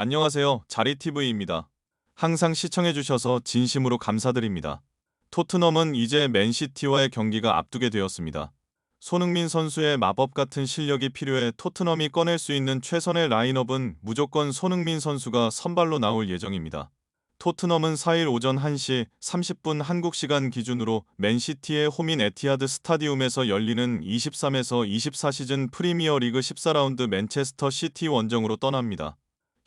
안녕하세요. 자리TV입니다. 항상 시청해주셔서 진심으로 감사드립니다. 토트넘은 이제 맨시티와의 경기가 앞두게 되었습니다. 손흥민 선수의 마법 같은 실력이 필요해 토트넘이 꺼낼 수 있는 최선의 라인업은 무조건 손흥민 선수가 선발로 나올 예정입니다. 토트넘은 4일 오전 1시 30분 한국 시간 기준으로 맨시티의 홈인 에티하드 스타디움에서 열리는 23에서 24 시즌 프리미어 리그 14라운드 맨체스터 시티 원정으로 떠납니다.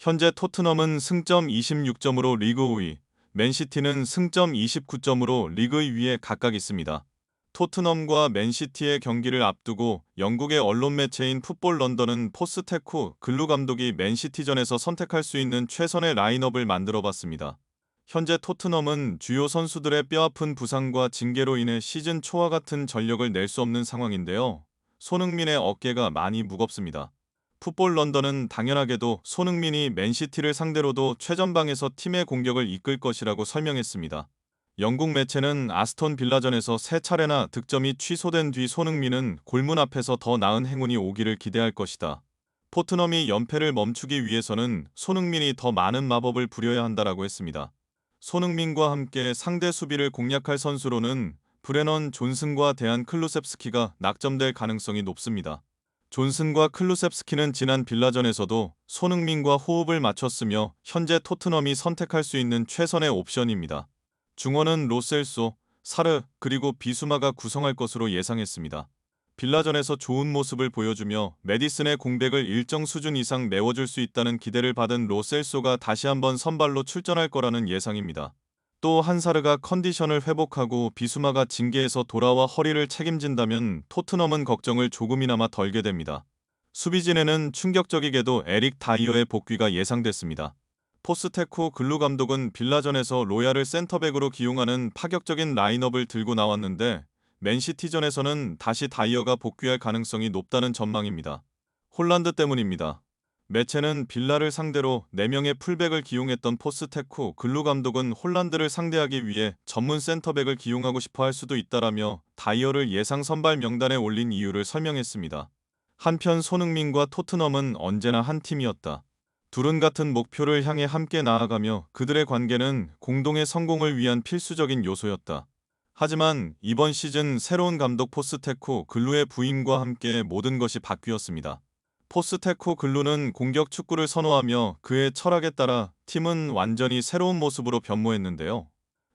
현재 토트넘은 승점 26점으로 리그 5위, 맨시티는 승점 29점으로 리그 2위에 각각 있습니다. 토트넘과 맨시티의 경기를 앞두고 영국의 언론 매체인 풋볼 런던은 포스테코 글루 감독이 맨시티전에서 선택할 수 있는 최선의 라인업을 만들어봤습니다. 현재 토트넘은 주요 선수들의 뼈아픈 부상과 징계로 인해 시즌 초와 같은 전력을 낼 수 없는 상황인데요. 손흥민의 어깨가 많이 무겁습니다. 풋볼 런던은 당연하게도 손흥민이 맨시티를 상대로도 최전방에서 팀의 공격을 이끌 것이라고 설명했습니다. 영국 매체는 아스톤 빌라전에서 3차례나 득점이 취소된 뒤 손흥민은 골문 앞에서 더 나은 행운이 오기를 기대할 것이다. 토트넘이 연패를 멈추기 위해서는 손흥민이 더 많은 마법을 부려야 한다라고 했습니다. 손흥민과 함께 상대 수비를 공략할 선수로는 브레넌 존슨과 데안 클루셉스키가 낙점될 가능성이 높습니다. 존슨과 클루셉스키는 지난 빌라전에서도 손흥민과 호흡을 맞췄으며 현재 토트넘이 선택할 수 있는 최선의 옵션입니다. 중원은 로셀소, 사르, 그리고 비수마가 구성할 것으로 예상했습니다. 빌라전에서 좋은 모습을 보여주며 메디슨의 공백을 일정 수준 이상 메워줄 수 있다는 기대를 받은 로셀소가 다시 한번 선발로 출전할 거라는 예상입니다. 또 한사르가 컨디션을 회복하고 비수마가 징계에서 돌아와 허리를 책임진다면 토트넘은 걱정을 조금이나마 덜게 됩니다. 수비진에는 충격적이게도 에릭 다이어의 복귀가 예상됐습니다. 포스테코 글루 감독은 빌라전에서 로얄을 센터백으로 기용하는 파격적인 라인업을 들고 나왔는데 맨시티전에서는 다시 다이어가 복귀할 가능성이 높다는 전망입니다. 홀란드 때문입니다. 매체는 빌라를 상대로 4명의 풀백을 기용했던 포스테코 글루 감독은 홀란드를 상대하기 위해 전문 센터백을 기용하고 싶어 할 수도 있다라며 다이어를 예상 선발 명단에 올린 이유를 설명했습니다. 한편 손흥민과 토트넘은 언제나 한 팀이었다. 둘은 같은 목표를 향해 함께 나아가며 그들의 관계는 공동의 성공을 위한 필수적인 요소였다. 하지만 이번 시즌 새로운 감독 포스테코 글루의 부임과 함께 모든 것이 바뀌었습니다. 포스테코 글루는 공격 축구를 선호하며 그의 철학에 따라 팀은 완전히 새로운 모습으로 변모했는데요.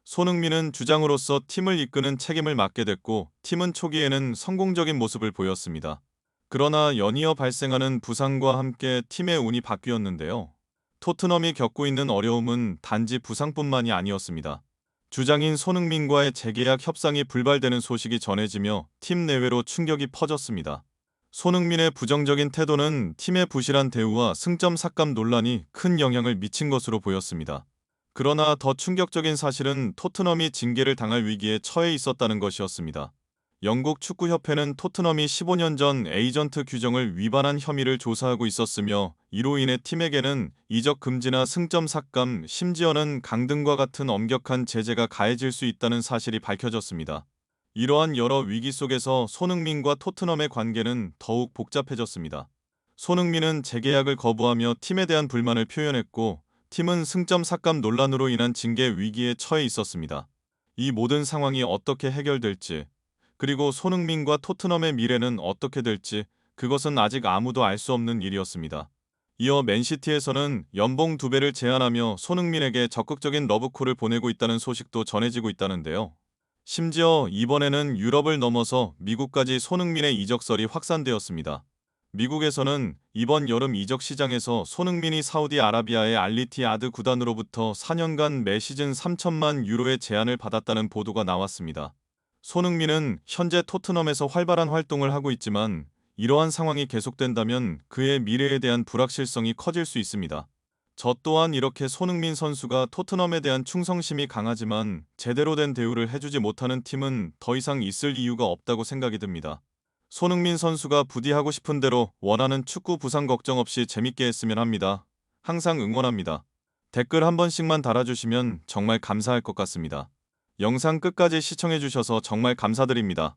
손흥민은 주장으로서 팀을 이끄는 책임을 맡게 됐고 팀은 초기에는 성공적인 모습을 보였습니다. 그러나 연이어 발생하는 부상과 함께 팀의 운이 바뀌었는데요. 토트넘이 겪고 있는 어려움은 단지 부상뿐만이 아니었습니다. 주장인 손흥민과의 재계약 협상이 불발되는 소식이 전해지며 팀 내외로 충격이 퍼졌습니다. 손흥민의 부정적인 태도는 팀의 부실한 대우와 승점 삭감 논란이 큰 영향을 미친 것으로 보였습니다. 그러나 더 충격적인 사실은 토트넘이 징계를 당할 위기에 처해 있었다는 것이었습니다. 영국 축구협회는 토트넘이 15년 전 에이전트 규정을 위반한 혐의를 조사하고 있었으며 이로 인해 팀에게는 이적 금지나 승점 삭감, 심지어는 강등과 같은 엄격한 제재가 가해질 수 있다는 사실이 밝혀졌습니다. 이러한 여러 위기 속에서 손흥민과 토트넘의 관계는 더욱 복잡해졌습니다. 손흥민은 재계약을 거부하며 팀에 대한 불만을 표현했고 팀은 승점 삭감 논란으로 인한 징계 위기에 처해 있었습니다. 이 모든 상황이 어떻게 해결될지, 그리고 손흥민과 토트넘의 미래는 어떻게 될지 그것은 아직 아무도 알 수 없는 일이었습니다. 이어 맨시티에서는 연봉 2배를 제안하며 손흥민에게 적극적인 러브콜을 보내고 있다는 소식도 전해지고 있다는데요. 심지어 이번에는 유럽을 넘어서 미국까지 손흥민의 이적설이 확산되었습니다. 미국에서는 이번 여름 이적 시장에서 손흥민이 사우디아라비아의 알리티아드 구단으로부터 4년간 매 시즌 3천만 유로의 제안을 받았다는 보도가 나왔습니다. 손흥민은 현재 토트넘에서 활발한 활동을 하고 있지만 이러한 상황이 계속된다면 그의 미래에 대한 불확실성이 커질 수 있습니다. 저 또한 이렇게 손흥민 선수가 토트넘에 대한 충성심이 강하지만 제대로 된 대우를 해주지 못하는 팀은 더 이상 있을 이유가 없다고 생각이 듭니다. 손흥민 선수가 부디 하고 싶은 대로 원하는 축구 부상 걱정 없이 재밌게 했으면 합니다. 항상 응원합니다. 댓글 한 번씩만 달아주시면 정말 감사할 것 같습니다. 영상 끝까지 시청해주셔서 정말 감사드립니다.